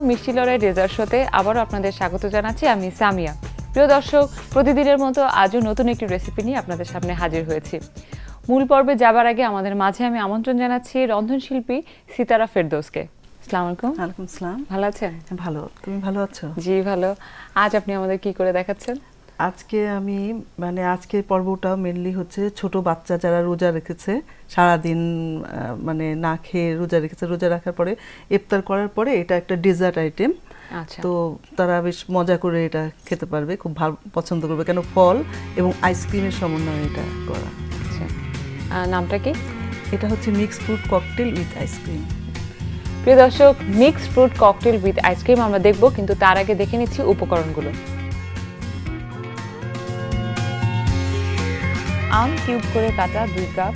মিষ্টি লড়াই ডেজার্ট শোতে আবারও আপনাদের স্বাগত জানাচ্ছি আমি সামিয়া। প্রিয় দর্শক, প্রতিদিনের মতো আজও নতুন একটি রেসিপি নিয়ে আপনাদের সামনে হাজির হয়েছি। মূল পর্বে যাবার আগে আমাদের মাঝে আমি আমন্ত্রণ জানাচ্ছি রন্ধনশিল্পী সিতারা ফেরদৌসকে। আসসালামু আলাইকুম। ওয়ালাইকুম আসসালাম। ভালো আছেন? ভালো, তুমি ভালো আছো? জি ভালো। আজ আপনি আমাদের কি করে দেখাচ্ছেন? আজকে আমি আজকের পর্বটা মেনলি হচ্ছে ছোট বাচ্চা যারা রোজা রেখেছে, সারাদিন না খেয়ে রোজা রেখেছে, রোজা রাখার পরে ইফতার করার পরে এটা একটা ডেজার্ট আইটেম। আচ্ছা, তো তারা বেশ মজা করে এটা খেতে পারবে, খুব ভালো পছন্দ করবে, কেন ফল এবং আইসক্রিমের সমন্বয়ে এটা করা। আচ্ছা, নামটা কি? এটা হচ্ছে mixed fruit cocktail with ice cream. প্রিয় দর্শক, mixed fruit cocktail with ice cream আমরা দেখব, কিন্তু তার আগে দেখে নিচ্ছি উপকরণগুলো। আম কিউব করে কাটা 2 কাপ,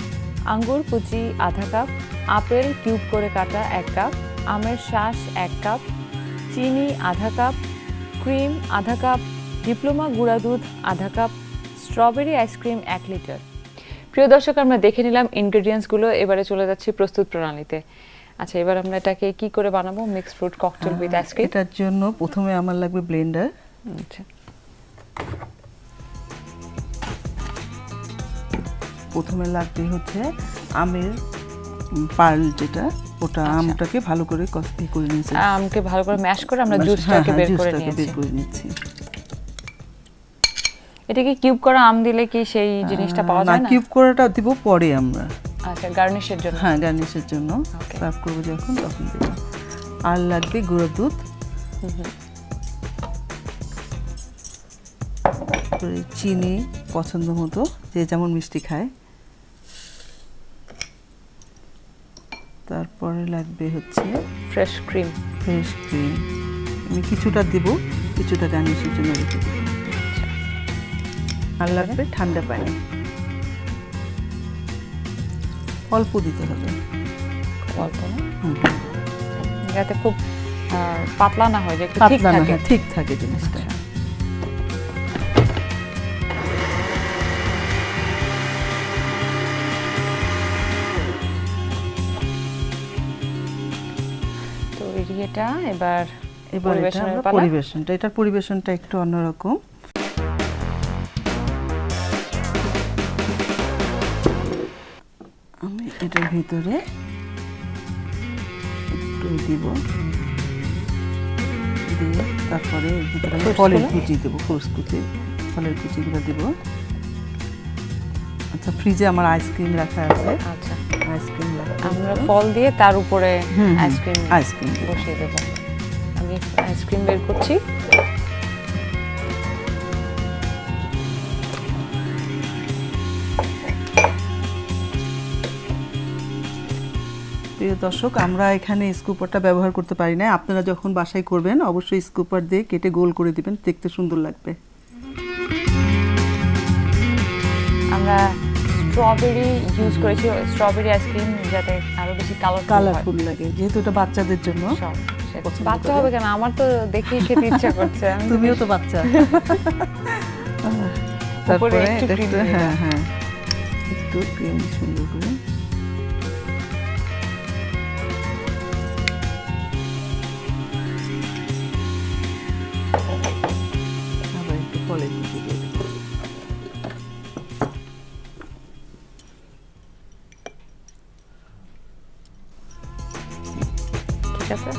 আঙ্গুর কুচি আধা কাপ, আপেল কিউব করে কাটা 1 কাপ, আমের শাঁস 1 কাপ, চিনি আধা কাপ, ক্রিম আধা কাপ, ডিপ্লোমা গুঁড়া দুধ আধা কাপ, স্ট্রবেরি আইসক্রিম 1 লিটার। প্রিয় দর্শক, আমরা দেখে নিলাম ইনগ্রেডিয়েন্টসগুলো। এবারে চলে যাচ্ছি প্রস্তুত প্রণালীতে। আচ্ছা, এবার আমরা এটাকে কি করে বানাবো mixed fruit cocktail with ice cream? এটার জন্য প্রথমে আমার লাগবে ব্লেন্ডার। আচ্ছা, প্রথমে লাগবে হচ্ছে আমের পার্ল, যেটা ওটা আমটাকে ভালো করে কষি করে নিয়েছি, আমকে ভালো করে ম্যাশ করে আমরা জুসটাকে বের করে নিয়েছি। এটা কি কিউব করা আম দিলে কি সেই জিনিসটা পাওয়া যায় না? কিউব করাটা দিব পরে আমরা। আচ্ছা, গার্নিশের জন্য? হ্যাঁ, গার্নিশের জন্য সার্ভ করবো যখন, তখন দেব। আর লাগবে গুঁড়ো দুধ, চিনি পছন্দ মতো, যে যেমন মিষ্টি খায়। তারপরে লাগবে হচ্ছে ফ্রেশ ক্রিম। আমি কিছুটা দেব, কিছুটা গার্নিশের জন্য রেখে দেব। আর লাগবে ঠান্ডা পানি, অল্প দিতে হবে, অল্প না, যাতে খুব পাতলা না হয়, যে একটু ঠিক থাকে জিনিসটা। তো এটা এবার এটার পরিবেশনটা একটু অন্যরকম। আমি এটার ভিতরে একটু দিব, দিয়ে তারপরে ভিতরে ফলের কুচি দেবো, ফলের কুচিগুলো দেবো। আচ্ছা, ফ্রিজে আমার আইসক্রিম রাখা আছে। আচ্ছা, আইসক্রিম আমরা ফল দিয়ে তার উপরে আইসক্রিম বসিয়ে দেবো। আমি আইসক্রিম বের করছি। প্রিয় দর্শক, আমরা এখানে স্কুপারটা ব্যবহার করতে পারি না। আপনারা যখন বাসায় করবেন অবশ্যই স্কুপার দিয়ে কেটে গোল করে দিবেন, দেখতে সুন্দর লাগবে। আমরা স্ট্রবেরি ইউজ করেছি, স্ট্রবেরি আইসক্রিম, যাতে আরো বেশি কালারফুল লাগে, যেহেতু এটা বাচ্চাদের জন্য। বাচ্চা হবে কেন, আমার তো দেখেই খেতে ইচ্ছা করছে। তুমিও তো বাচ্চা। তারপরে একটু ক্রিম সুন্দর করে আবার একটু ফলের কুচি দিয়ে দেব। ঠিক আছে,